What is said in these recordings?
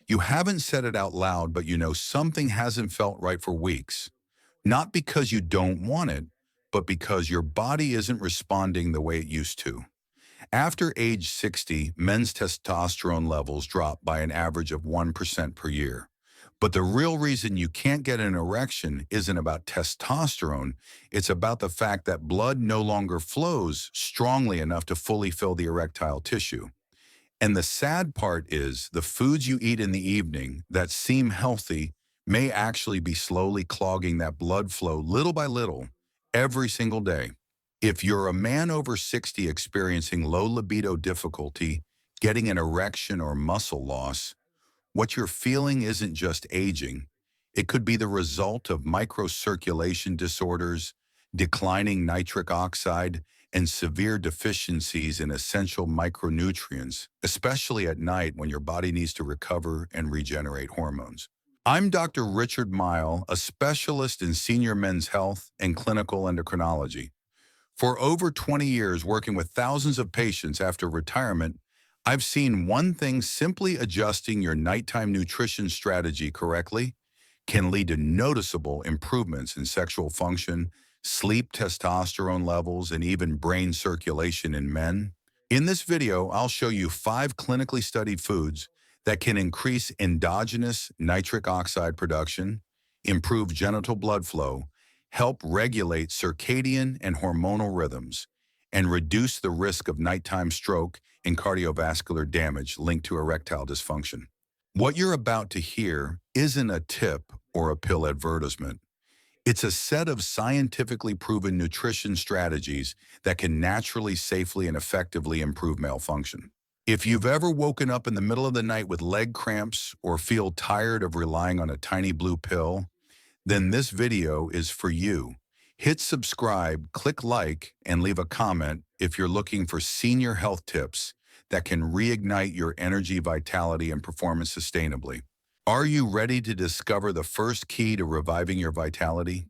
You haven't said it out loud, but you know something hasn't felt right for weeks. Not because you don't want it, but because your body isn't responding the way it used to. After age 60, men's testosterone levels drop by an average of 1% per year. But the real reason you can't get an erection isn't about testosterone. It's about the fact that blood no longer flows strongly enough to fully fill the erectile tissue. And the sad part is the foods you eat in the evening that seem healthy may actually be slowly clogging that blood flow little by little every single day. If you're a man over 60 experiencing low libido difficulty, getting an erection or muscle loss, what you're feeling isn't just aging. It could be the result of microcirculation disorders, declining nitric oxide, and severe deficiencies in essential micronutrients, especially at night when your body needs to recover and regenerate hormones. I'm Dr. Richard Mile, a specialist in senior men's health and clinical endocrinology. For over 20 years working with thousands of patients after retirement, I've seen one thing: simply adjusting your nighttime nutrition strategy correctly can lead to noticeable improvements in sexual function, sleep, testosterone levels, and even brain circulation in men. In this video, I'll show you 5 clinically studied foods that can increase endogenous nitric oxide production, improve genital blood flow, help regulate circadian and hormonal rhythms, and reduce the risk of nighttime stroke and cardiovascular damage linked to erectile dysfunction. What you're about to hear isn't a tip or a pill advertisement. It's a set of scientifically proven nutrition strategies that can naturally, safely, and effectively improve male function. If you've ever woken up in the middle of the night with leg cramps or feel tired of relying on a tiny blue pill, then this video is for you. Hit subscribe, click like, and leave a comment if you're looking for senior health tips that can reignite your energy, vitality, and performance sustainably. Are you ready to discover the first key to reviving your vitality?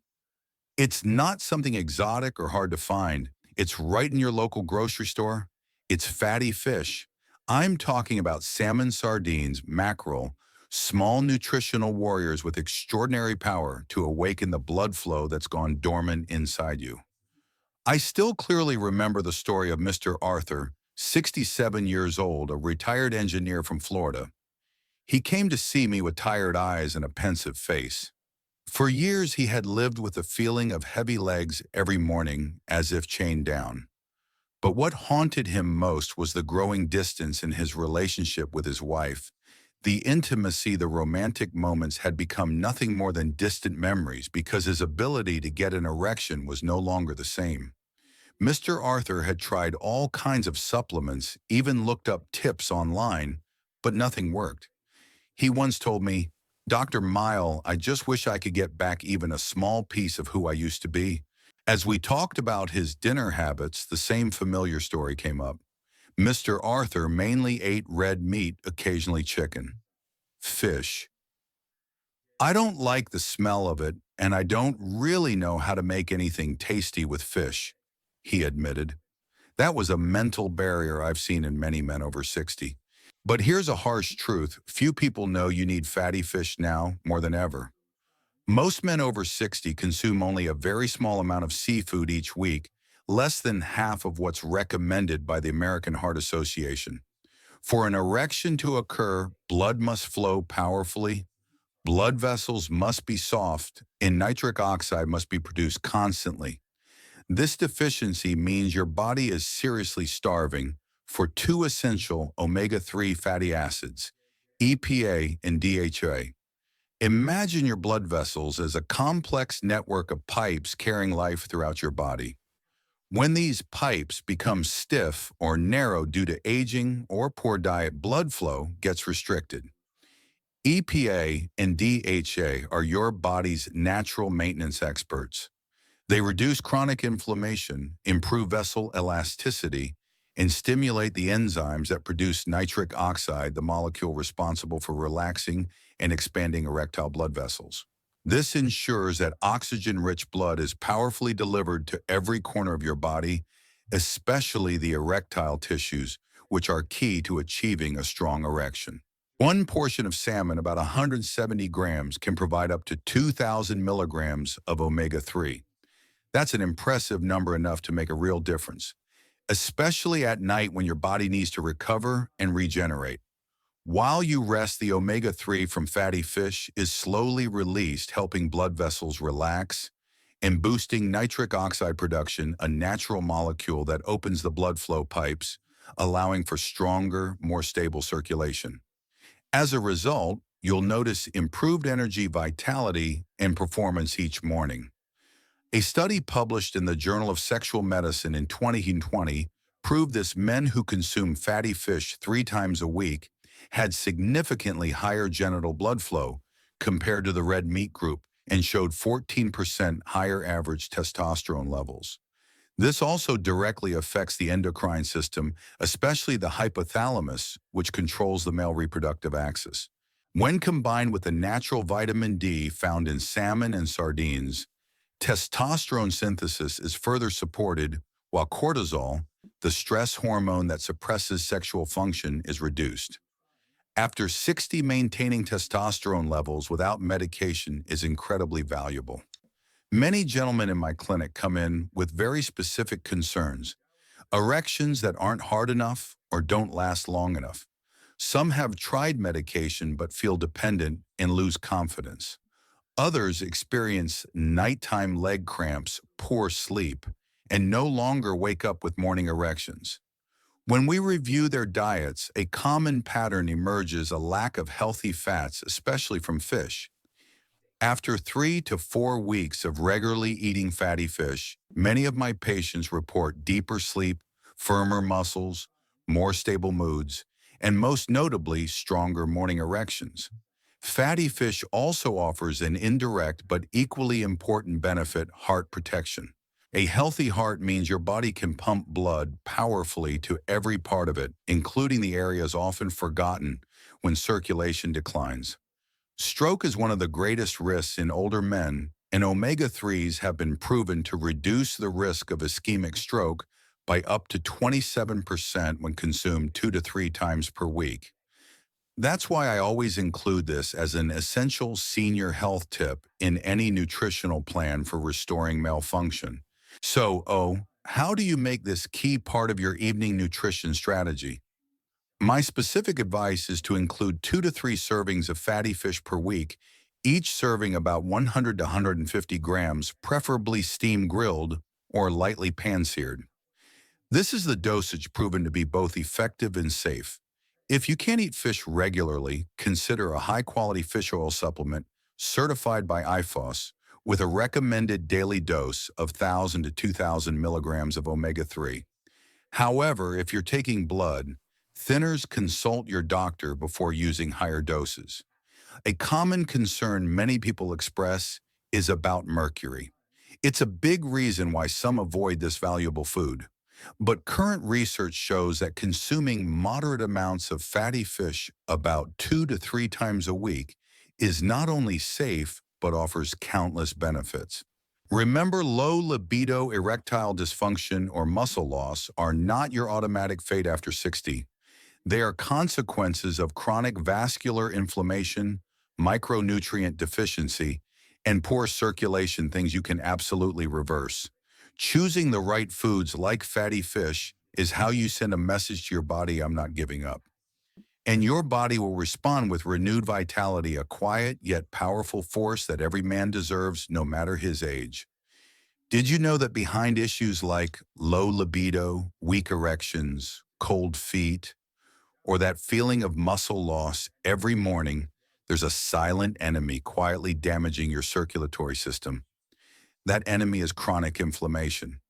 It's not something exotic or hard to find. It's right in your local grocery store. It's fatty fish. I'm talking about salmon, sardines, mackerel, small nutritional warriors with extraordinary power to awaken the blood flow that's gone dormant inside you. I still clearly remember the story of Mr. Arthur, 67 years old, a retired engineer from Florida. He came to see me with tired eyes and a pensive face. For years, he had lived with a feeling of heavy legs every morning, as if chained down. But what haunted him most was the growing distance in his relationship with his wife. The intimacy, the romantic moments had become nothing more than distant memories because his ability to get an erection was no longer the same. Mr. Arthur had tried all kinds of supplements, even looked up tips online, but nothing worked. He once told me, "Dr. Mile, I just wish I could get back even a small piece of who I used to be." As we talked about his dinner habits, the same familiar story came up. Mr. Arthur mainly ate red meat, occasionally chicken. Fish. "I don't like the smell of it, and I don't really know how to make anything tasty with fish," he admitted. That was a mental barrier I've seen in many men over 60. But here's a harsh truth: few people know you need fatty fish now more than ever. Most men over 60 consume only a very small amount of seafood each week, less than half of what's recommended by the American Heart Association. For an erection to occur, blood must flow powerfully, blood vessels must be soft, and nitric oxide must be produced constantly. This deficiency means your body is seriously starving for 2 essential omega-3 fatty acids, EPA and DHA. Imagine your blood vessels as a complex network of pipes carrying life throughout your body. When these pipes become stiff or narrow due to aging or poor diet, blood flow gets restricted. EPA and DHA are your body's natural maintenance experts. They reduce chronic inflammation, improve vessel elasticity, and stimulate the enzymes that produce nitric oxide, the molecule responsible for relaxing and expanding erectile blood vessels. This ensures that oxygen-rich blood is powerfully delivered to every corner of your body, especially the erectile tissues, which are key to achieving a strong erection. One portion of salmon, about 170 grams, can provide up to 2,000 milligrams of omega-3. That's an impressive number, enough to make a real difference, especially at night when your body needs to recover and regenerate. While you rest, the omega-3 from fatty fish is slowly released, helping blood vessels relax and boosting nitric oxide production, a natural molecule that opens the blood flow pipes, allowing for stronger, more stable circulation. As a result, you'll notice improved energy, vitality, and performance each morning. A study published in the Journal of Sexual Medicine in 2020 proved this: men who consume fatty fish 3 times a week had significantly higher genital blood flow compared to the red meat group and showed 14% higher average testosterone levels. This also directly affects the endocrine system, especially the hypothalamus, which controls the male reproductive axis. When combined with the natural vitamin D found in salmon and sardines, testosterone synthesis is further supported, while cortisol, the stress hormone that suppresses sexual function, is reduced. After 60, maintaining testosterone levels without medication is incredibly valuable. Many gentlemen in my clinic come in with very specific concerns: erections that aren't hard enough or don't last long enough. Some have tried medication but feel dependent and lose confidence. Others experience nighttime leg cramps, poor sleep, and no longer wake up with morning erections. When we review their diets, a common pattern emerges: a lack of healthy fats, especially from fish. After 3 to 4 weeks of regularly eating fatty fish, many of my patients report deeper sleep, firmer muscles, more stable moods, and most notably, stronger morning erections. Fatty fish also offers an indirect but equally important benefit: heart protection. A healthy heart means your body can pump blood powerfully to every part of it, including the areas often forgotten when circulation declines. Stroke is one of the greatest risks in older men, and omega-3s have been proven to reduce the risk of ischemic stroke by up to 27% when consumed 2 to 3 times per week. That's why I always include this as an essential senior health tip in any nutritional plan for restoring male function. So, how do you make this key part of your evening nutrition strategy? My specific advice is to include 2 to 3 servings of fatty fish per week, each serving about 100 to 150 grams, preferably steam grilled or lightly pan-seared. This is the dosage proven to be both effective and safe. If you can't eat fish regularly, consider a high-quality fish oil supplement certified by IFOS with a recommended daily dose of 1,000 to 2,000 milligrams of omega-3. However, if you're taking blood thinners, consult your doctor before using higher doses. A common concern many people express is about mercury. It's a big reason why some avoid this valuable food. But current research shows that consuming moderate amounts of fatty fish about 2 to 3 times a week is not only safe, but offers countless benefits. Remember, low libido, erectile dysfunction, or muscle loss are not your automatic fate after 60. They are consequences of chronic vascular inflammation, micronutrient deficiency, and poor circulation, things you can absolutely reverse. Choosing the right foods like fatty fish is how you send a message to your body: I'm not giving up. And your body will respond with renewed vitality, a quiet yet powerful force that every man deserves, no matter his age. Did you know that behind issues like low libido, weak erections, cold feet, or that feeling of muscle loss every morning, there's a silent enemy quietly damaging your circulatory system? That enemy is chronic inflammation.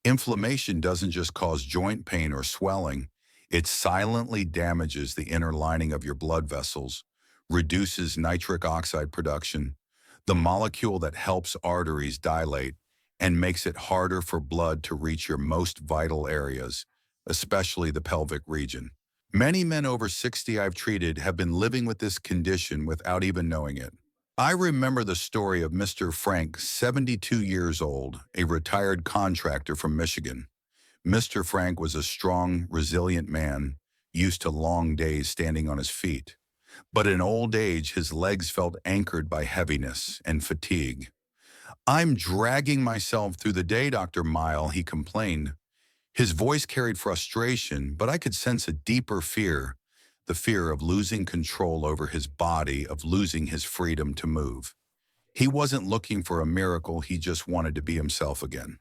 Inflammation doesn't just cause joint pain or swelling, it silently damages the inner lining of your blood vessels, reduces nitric oxide production, the molecule that helps arteries dilate, and makes it harder for blood to reach your most vital areas, especially the pelvic region. Many men over 60 I've treated have been living with this condition without even knowing it. I remember the story of Mr. Frank, 72 years old, a retired contractor from Michigan. Mr. Frank was a strong, resilient man, used to long days standing on his feet. But in old age, his legs felt anchored by heaviness and fatigue. "I'm dragging myself through the day, Dr. Mile," he complained. His voice carried frustration, but I could sense a deeper fear, the fear of losing control over his body, of losing his freedom to move. He wasn't looking for a miracle, he just wanted to be himself again.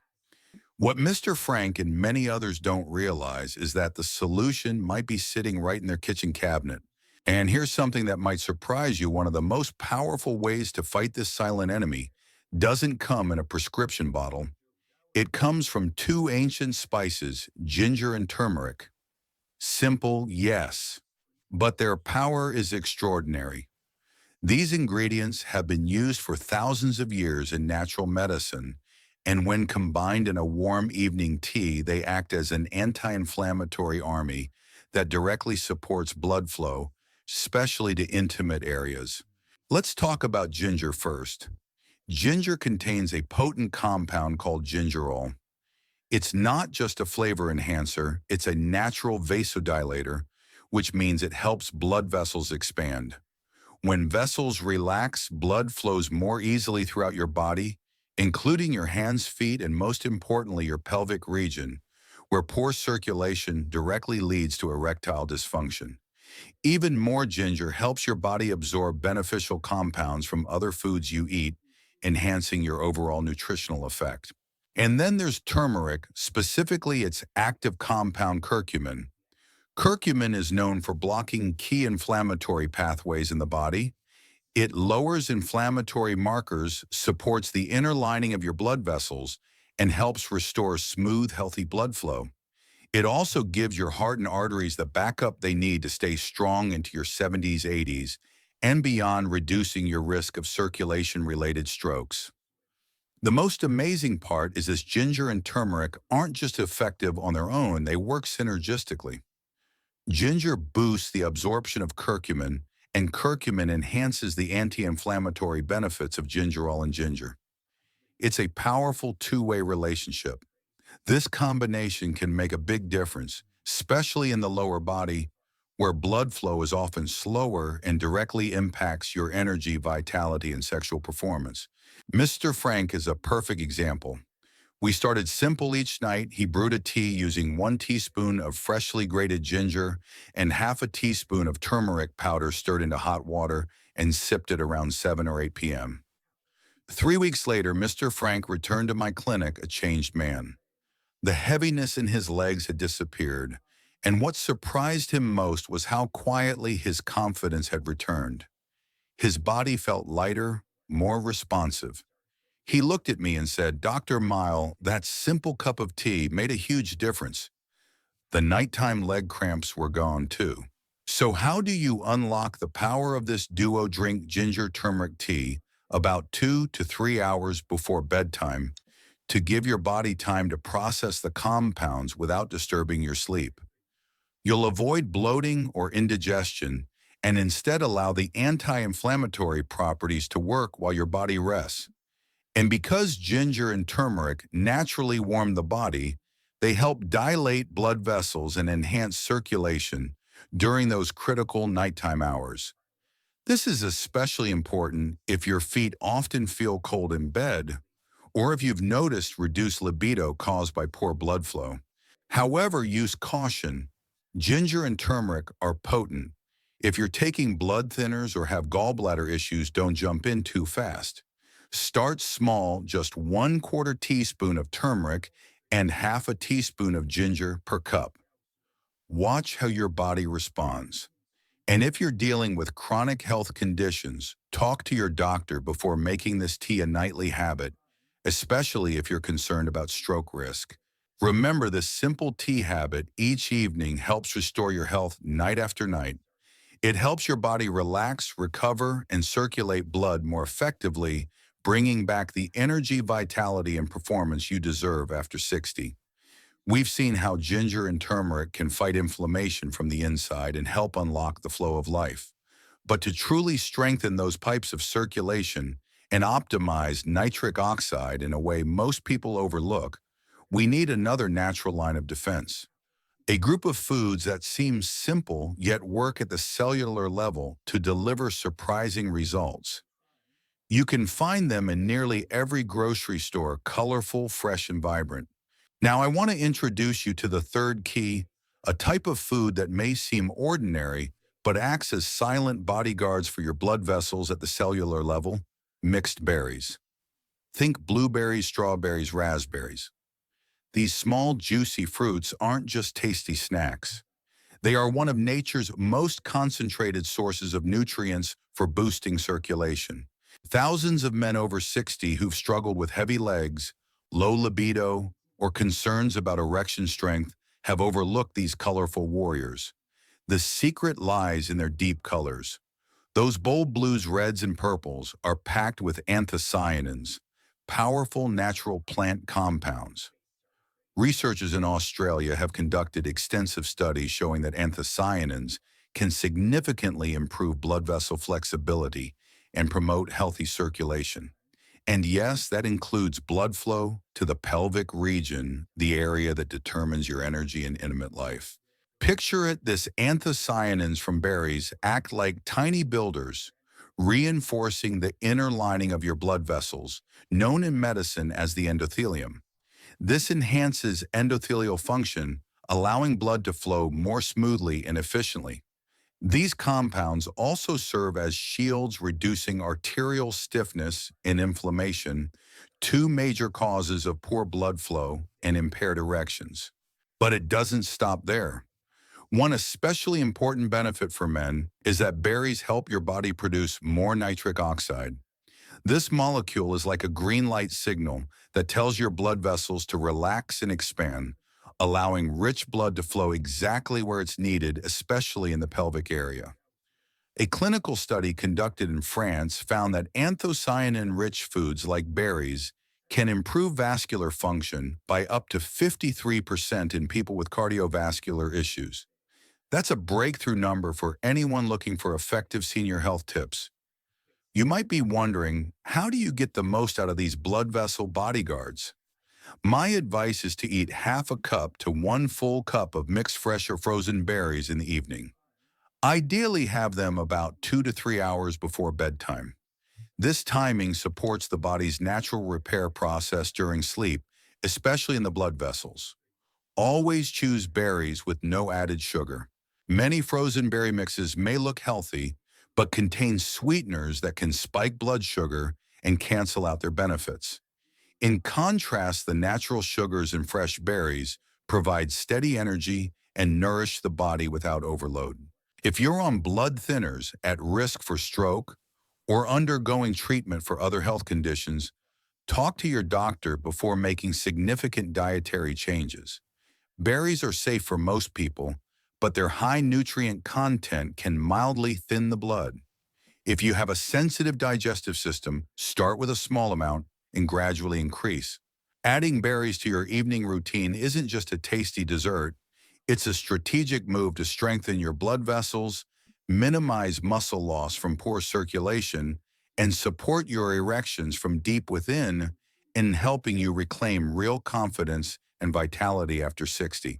What Mr. Frank and many others don't realize is that the solution might be sitting right in their kitchen cabinet. And here's something that might surprise you. One of the most powerful ways to fight this silent enemy doesn't come in a prescription bottle. It comes from two ancient spices, ginger and turmeric. Simple, yes, but their power is extraordinary. These ingredients have been used for thousands of years in natural medicine, and when combined in a warm evening tea, they act as an anti-inflammatory army that directly supports blood flow, especially to intimate areas. Let's talk about ginger first. Ginger contains a potent compound called gingerol. It's not just a flavor enhancer, it's a natural vasodilator, which means it helps blood vessels expand. When vessels relax, blood flows more easily throughout your body, including your hands, feet, and most importantly, your pelvic region, where poor circulation directly leads to erectile dysfunction. Even more ginger helps your body absorb beneficial compounds from other foods you eat, enhancing your overall nutritional effect. And then there's turmeric, specifically its active compound curcumin. Curcumin is known for blocking key inflammatory pathways in the body. It lowers inflammatory markers, supports the inner lining of your blood vessels, and helps restore smooth, healthy blood flow. It also gives your heart and arteries the backup they need to stay strong into your 70s, 80s, and beyond, reducing your risk of circulation-related strokes. The most amazing part is this: ginger and turmeric aren't just effective on their own, they work synergistically. Ginger boosts the absorption of curcumin, and curcumin enhances the anti-inflammatory benefits of gingerol and ginger. It's a powerful two-way relationship. This combination can make a big difference, especially in the lower body, where blood flow is often slower and directly impacts your energy, vitality, and sexual performance. Mr. Frank is a perfect example. We started simple each night. He brewed a tea using 1 teaspoon of freshly grated ginger and half a teaspoon of turmeric powder stirred into hot water, and sipped it around 7 or 8 p.m. 3 weeks later, Mr. Frank returned to my clinic a changed man. The heaviness in his legs had disappeared, and what surprised him most was how quietly his confidence had returned. His body felt lighter, more responsive. He looked at me and said, "Dr. Mile, that simple cup of tea made a huge difference." The nighttime leg cramps were gone too. So how do you unlock the power of this duo? Drink ginger turmeric tea about 2 to 3 hours before bedtime to give your body time to process the compounds without disturbing your sleep. You'll avoid bloating or indigestion and instead allow the anti-inflammatory properties to work while your body rests. And because ginger and turmeric naturally warm the body, they help dilate blood vessels and enhance circulation during those critical nighttime hours. This is especially important if your feet often feel cold in bed, or if you've noticed reduced libido caused by poor blood flow. However, use caution. Ginger and turmeric are potent. If you're taking blood thinners or have gallbladder issues, don't jump in too fast. Start small, just 1/4 teaspoon of turmeric and half a teaspoon of ginger per cup. Watch how your body responds. And if you're dealing with chronic health conditions, talk to your doctor before making this tea a nightly habit, especially if you're concerned about stroke risk. Remember, this simple tea habit each evening helps restore your health night after night. It helps your body relax, recover, and circulate blood more effectively, bringing back the energy, vitality, and performance you deserve after 60. We've seen how ginger and turmeric can fight inflammation from the inside and help unlock the flow of life. But to truly strengthen those pipes of circulation and optimize nitric oxide in a way most people overlook, we need another natural line of defense: A group of foods that seem simple yet work at the cellular level to deliver surprising results. You can find them in nearly every grocery store, colorful, fresh, and vibrant. Now, I want to introduce you to the third key, a type of food that may seem ordinary, but acts as silent bodyguards for your blood vessels at the cellular level: mixed berries. Think blueberries, strawberries, raspberries. These small, juicy fruits aren't just tasty snacks. They are one of nature's most concentrated sources of nutrients for boosting circulation. Thousands of men over 60 who've struggled with heavy legs, low libido, or concerns about erection strength have overlooked these colorful warriors. The secret lies in their deep colors. Those bold blues, reds, and purples are packed with anthocyanins, powerful natural plant compounds. Researchers in Australia have conducted extensive studies showing that anthocyanins can significantly improve blood vessel flexibility and promote healthy circulation. And yes, that includes blood flow to the pelvic region, the area that determines your energy and intimate life. Picture it: this anthocyanins from berries act like tiny builders, reinforcing the inner lining of your blood vessels, known in medicine as the endothelium. This enhances endothelial function, allowing blood to flow more smoothly and efficiently. These compounds also serve as shields, reducing arterial stiffness and inflammation, two major causes of poor blood flow and impaired erections. But it doesn't stop there. One especially important benefit for men is that berries help your body produce more nitric oxide. This molecule is like a green light signal that tells your blood vessels to relax and expand, allowing rich blood to flow exactly where it's needed, especially in the pelvic area. A clinical study conducted in France found that anthocyanin-rich foods like berries can improve vascular function by up to 53% in people with cardiovascular issues. That's a breakthrough number for anyone looking for effective senior health tips. You might be wondering, how do you get the most out of these blood vessel bodyguards? My advice is to eat half a cup to one full cup of mixed fresh or frozen berries in the evening. Ideally, have them about 2 to 3 hours before bedtime. This timing supports the body's natural repair process during sleep, especially in the blood vessels. Always choose berries with no added sugar. Many frozen berry mixes may look healthy, but contain sweeteners that can spike blood sugar and cancel out their benefits. In contrast, the natural sugars in fresh berries provide steady energy and nourish the body without overload. If you're on blood thinners, at risk for stroke, or undergoing treatment for other health conditions, talk to your doctor before making significant dietary changes. Berries are safe for most people, but their high nutrient content can mildly thin the blood. If you have a sensitive digestive system, start with a small amount and gradually increase. Adding berries to your evening routine isn't just a tasty dessert, it's a strategic move to strengthen your blood vessels, minimize muscle loss from poor circulation, and support your erections from deep within in helping you reclaim real confidence and vitality after 60.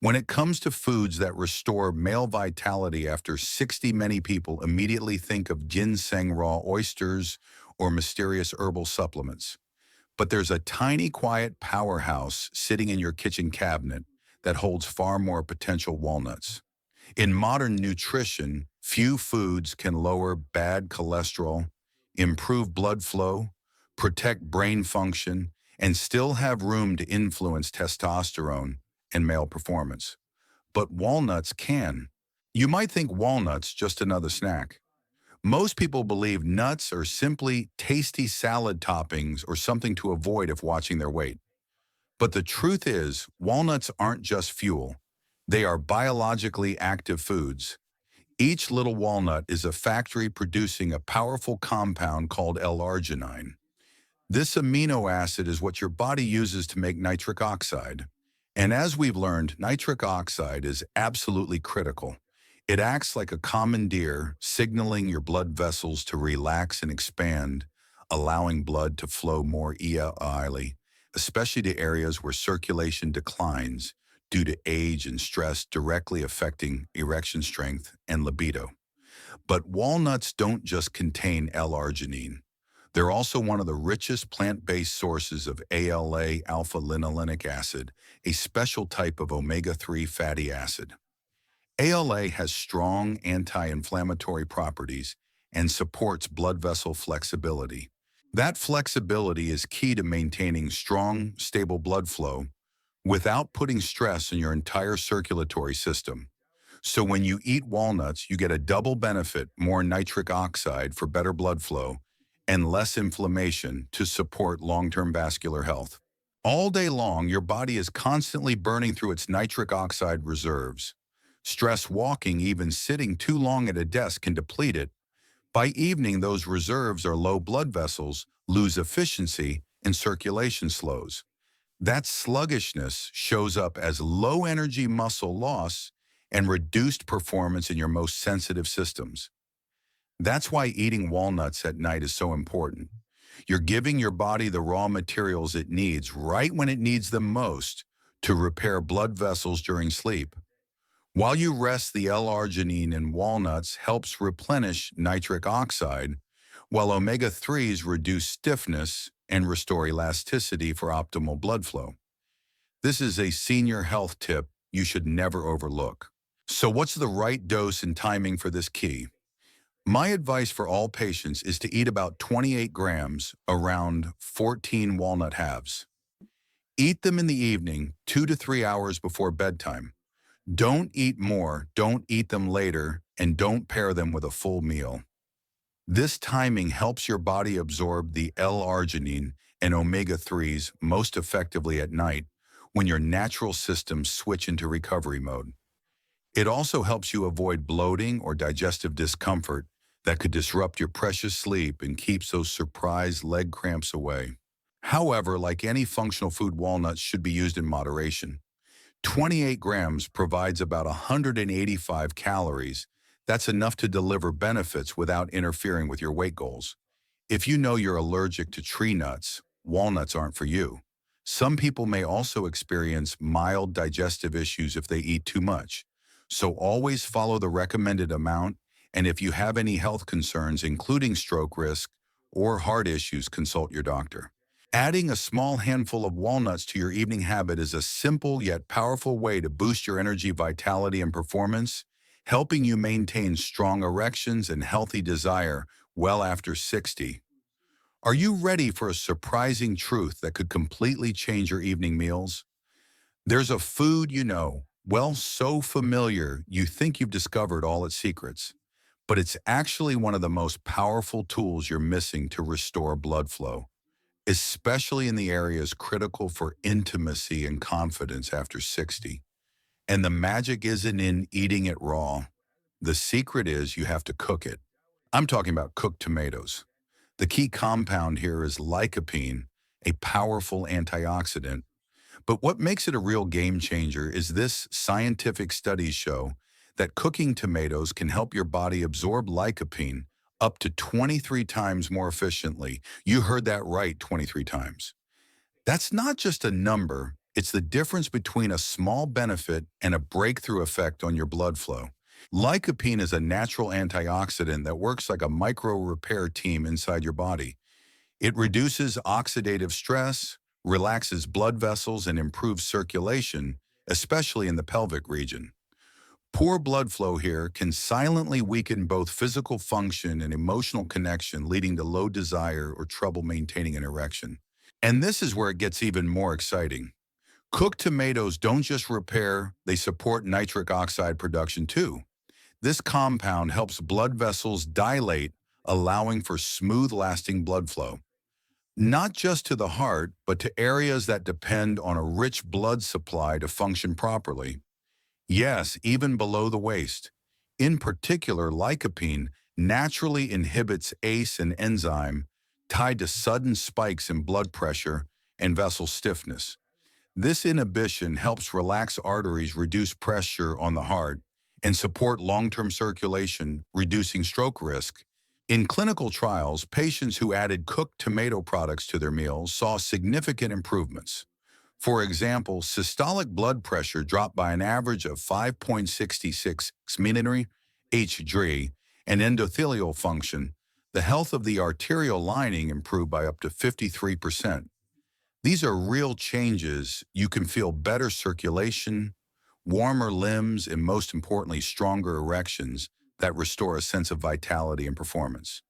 When it comes to foods that restore male vitality after 60, many people immediately think of ginseng raw oysters or mysterious herbal supplements. But there's a tiny, quiet powerhouse sitting in your kitchen cabinet that holds far more potential: walnuts. In modern nutrition, few foods can lower bad cholesterol, improve blood flow, protect brain function, and still have room to influence testosterone and male performance. But walnuts can. You might think walnuts just another snack. Most people believe nuts are simply tasty salad toppings or something to avoid if watching their weight. But the truth is, walnuts aren't just fuel. They are biologically active foods. Each little walnut is a factory producing a powerful compound called L-arginine. This amino acid is what your body uses to make nitric oxide. And as we've learned, nitric oxide is absolutely critical. It acts like a commandeer, signaling your blood vessels to relax and expand, allowing blood to flow more easily, especially to areas where circulation declines due to age and stress directly affecting erection strength and libido. But walnuts don't just contain L-arginine. They're also one of the richest plant-based sources of ALA, alpha-linolenic acid, a special type of omega-3 fatty acid. ALA has strong anti-inflammatory properties and supports blood vessel flexibility. That flexibility is key to maintaining strong, stable blood flow without putting stress on your entire circulatory system. So when you eat walnuts, you get a double benefit: more nitric oxide for better blood flow and less inflammation to support long-term vascular health. All day long, your body is constantly burning through its nitric oxide reserves. Stress walking, even sitting too long at a desk, can deplete it. By evening, those reserves are low, blood vessels lose efficiency, and circulation slows. That sluggishness shows up as low energy muscle loss and reduced performance in your most sensitive systems. That's why eating walnuts at night is so important. You're giving your body the raw materials it needs right when it needs them most to repair blood vessels during sleep. While you rest, the L-arginine in walnuts helps replenish nitric oxide, while omega-3s reduce stiffness and restore elasticity for optimal blood flow. This is a senior health tip you should never overlook. So what's the right dose and timing for this key? My advice for all patients is to eat about 28 grams, around 14 walnut halves. Eat them in the evening, 2 to 3 hours before bedtime. Don't eat more, don't eat them later, and don't pair them with a full meal. This timing helps your body absorb the L-arginine and omega-3s most effectively at night when your natural systems switch into recovery mode. It also helps you avoid bloating or digestive discomfort that could disrupt your precious sleep and keeps those surprise leg cramps away. However, like any functional food, walnuts should be used in moderation. 28 grams provides about 185 calories. That's enough to deliver benefits without interfering with your weight goals. If you know you're allergic to tree nuts, walnuts aren't for you. Some people may also experience mild digestive issues if they eat too much. So always follow the recommended amount, and if you have any health concerns, including stroke risk or heart issues, consult your doctor. Adding a small handful of walnuts to your evening habit is a simple yet powerful way to boost your energy, vitality, and performance, helping you maintain strong erections and healthy desire well after 60. Are you ready for a surprising truth that could completely change your evening meals? There's a food you know, well, so familiar you think you've discovered all its secrets, but it's actually one of the most powerful tools you're missing to restore blood flow, especially in the areas critical for intimacy and confidence after 60. And the magic isn't in eating it raw. The secret is you have to cook it. I'm talking about cooked tomatoes. The key compound here is lycopene, a powerful antioxidant. But what makes it a real game changer is this: scientific studies show that cooking tomatoes can help your body absorb lycopene up to 23 times more efficiently. You heard that right, 23 times. That's not just a number, it's the difference between a small benefit and a breakthrough effect on your blood flow. Lycopene is a natural antioxidant that works like a micro repair team inside your body. It reduces oxidative stress, relaxes blood vessels, and improves circulation, especially in the pelvic region. Poor blood flow here can silently weaken both physical function and emotional connection, leading to low desire or trouble maintaining an erection. And this is where it gets even more exciting. Cooked tomatoes don't just repair, they support nitric oxide production too. This compound helps blood vessels dilate, allowing for smooth, lasting blood flow. Not just to the heart, but to areas that depend on a rich blood supply to function properly. Yes, even below the waist. In particular, lycopene naturally inhibits ACE, an enzyme tied to sudden spikes in blood pressure and vessel stiffness. This inhibition helps relax arteries, reduce pressure on the heart, and support long-term circulation, reducing stroke risk. In clinical trials, patients who added cooked tomato products to their meals saw significant improvements. For example, systolic blood pressure dropped by an average of 5.66 mmHg, Hg, and endothelial function, the health of the arterial lining improved by up to 53%. These are real changes. You can feel better circulation, warmer limbs, and most importantly, stronger erections that restore a sense of vitality and performance.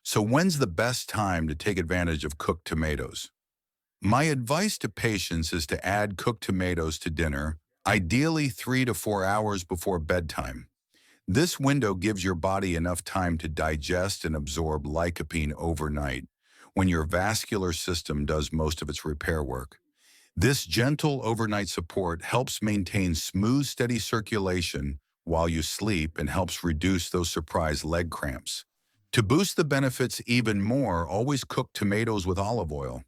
So when's the best time to take advantage of cooked tomatoes? My advice to patients is to add cooked tomatoes to dinner, ideally 3 to 4 hours before bedtime. This window gives your body enough time to digest and absorb lycopene overnight, when your vascular system does most of its repair work. This gentle overnight support helps maintain smooth, steady circulation while you sleep and helps reduce those surprise leg cramps. To boost the benefits even more, always cook tomatoes with olive oil.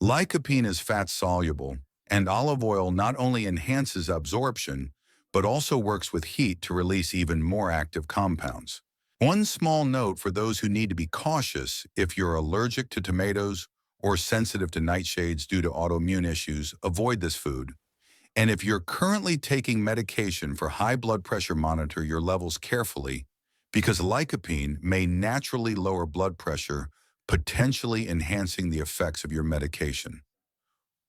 Lycopene is fat-soluble, and olive oil not only enhances absorption, but also works with heat to release even more active compounds. One small note for those who need to be cautious: if you're allergic to tomatoes or sensitive to nightshades due to autoimmune issues, avoid this food. And if you're currently taking medication for high blood pressure, monitor your levels carefully, because lycopene may naturally lower blood pressure, potentially enhancing the effects of your medication.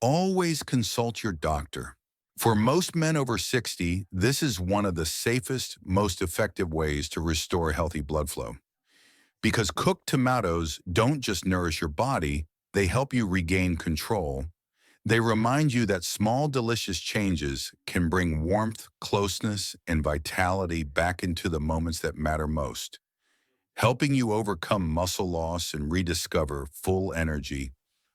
Always consult your doctor. For most men over 60, this is one of the safest, most effective ways to restore healthy blood flow. Because cooked tomatoes don't just nourish your body, they help you regain control. They remind you that small, delicious changes can bring warmth, closeness, and vitality back into the moments that matter most, helping you overcome muscle loss and rediscover full energy,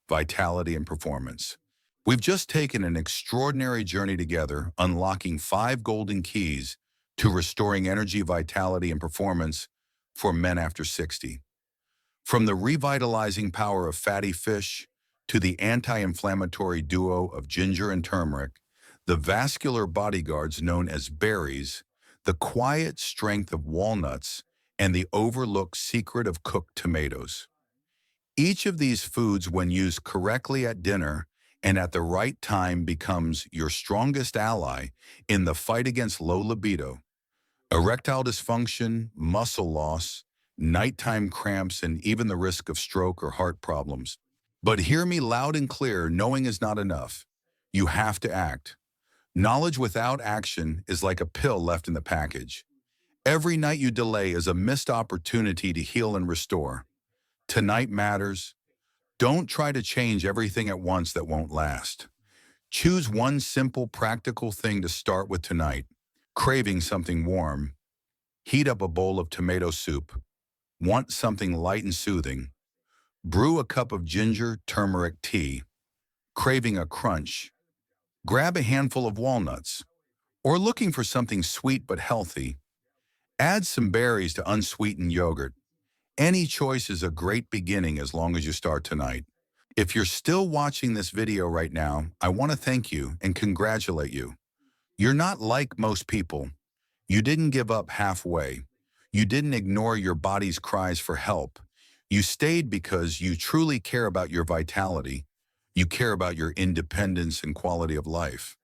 vitality, and performance. We've just taken an extraordinary journey together, unlocking 5 golden keys to restoring energy, vitality, and performance for men after 60. From the revitalizing power of fatty fish to the anti-inflammatory duo of ginger and turmeric, the vascular bodyguards known as berries, the quiet strength of walnuts, and the overlooked secret of cooked tomatoes. Each of these foods, when used correctly at dinner and at the right time, becomes your strongest ally in the fight against low libido, erectile dysfunction, muscle loss, nighttime cramps, and even the risk of stroke or heart problems. But hear me loud and clear: knowing is not enough. You have to act. Knowledge without action is like a pill left in the package. Every night you delay is a missed opportunity to heal and restore. Tonight matters. Don't try to change everything at once. That won't last. Choose one simple, practical thing to start with tonight. Craving something warm? Heat up a bowl of tomato soup. Want something light and soothing? Brew a cup of ginger turmeric tea. Craving a crunch? Grab a handful of walnuts. Or looking for something sweet but healthy? Add some berries to unsweetened yogurt. Any choice is a great beginning as long as you start tonight. If you're still watching this video right now, I want to thank you and congratulate you. You're not like most people. You didn't give up halfway. You didn't ignore your body's cries for help. You stayed because you truly care about your vitality. You care about your independence and quality of life.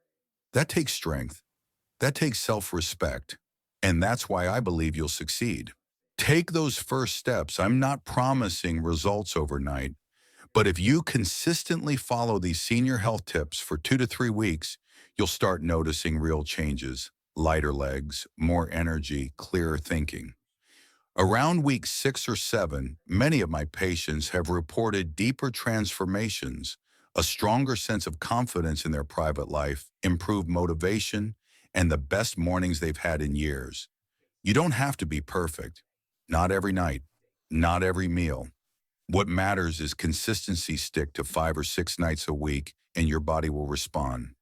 That takes strength. That takes self-respect. And that's why I believe you'll succeed. Take those first steps. I'm not promising results overnight, but if you consistently follow these senior health tips for 2 to 3 weeks, you'll start noticing real changes: lighter legs, more energy, clearer thinking. Around week 6 or 7, many of my patients have reported deeper transformations, a stronger sense of confidence in their private life, improved motivation, and the best mornings they've had in years. You don't have to be perfect. Not every night, not every meal. What matters is consistency. Stick to 5 or 6 nights a week and your body will respond.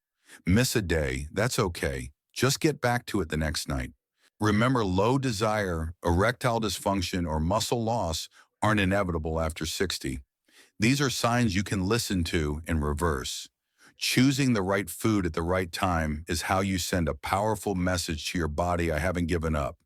Miss a day, that's okay. Just get back to it the next night. Remember, low desire, erectile dysfunction, or muscle loss aren't inevitable after 60. These are signs you can listen to and reverse. Choosing the right food at the right time is how you send a powerful message to your body: I haven't given up.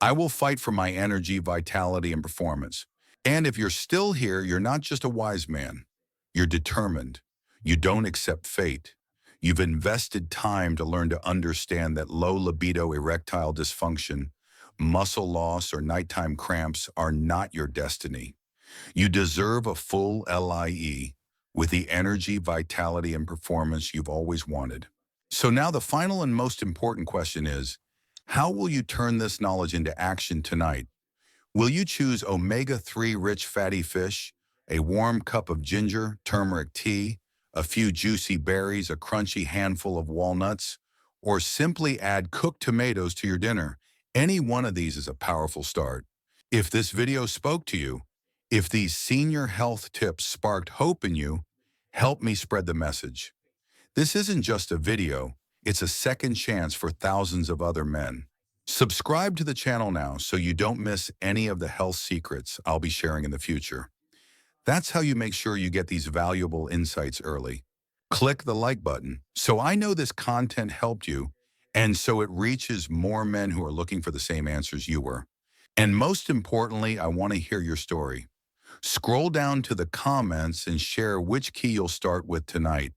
I will fight for my energy, vitality, and performance. And if you're still here, you're not just a wise man. You're determined. You don't accept fate. You've invested time to learn to understand that low libido erectile dysfunction, muscle loss, or nighttime cramps are not your destiny. You deserve a full LIE with the energy, vitality, and performance you've always wanted. So now the final and most important question is, how will you turn this knowledge into action tonight? Will you choose omega-3 rich fatty fish, a warm cup of ginger, turmeric tea, a few juicy berries, a crunchy handful of walnuts, or simply add cooked tomatoes to your dinner? Any one of these is a powerful start. If this video spoke to you, if these senior health tips sparked hope in you, help me spread the message. This isn't just a video, it's a second chance for thousands of other men. Subscribe to the channel now so you don't miss any of the health secrets I'll be sharing in the future. That's how you make sure you get these valuable insights early. Click the like button so I know this content helped you and so it reaches more men who are looking for the same answers you were. And most importantly, I want to hear your story. Scroll down to the comments and share which key you'll start with tonight,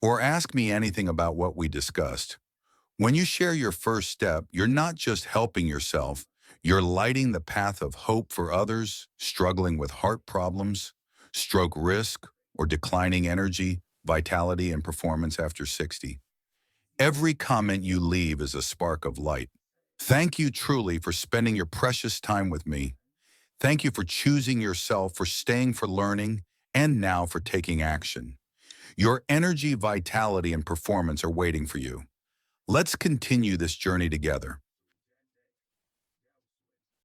or ask me anything about what we discussed. When you share your first step, you're not just helping yourself, you're lighting the path of hope for others struggling with heart problems, stroke risk, or declining energy, vitality, and performance after 60. Every comment you leave is a spark of light. Thank you truly for spending your precious time with me. Thank you for choosing yourself, for staying for learning, and now for taking action. Your energy, vitality, and performance are waiting for you. Let's continue this journey together.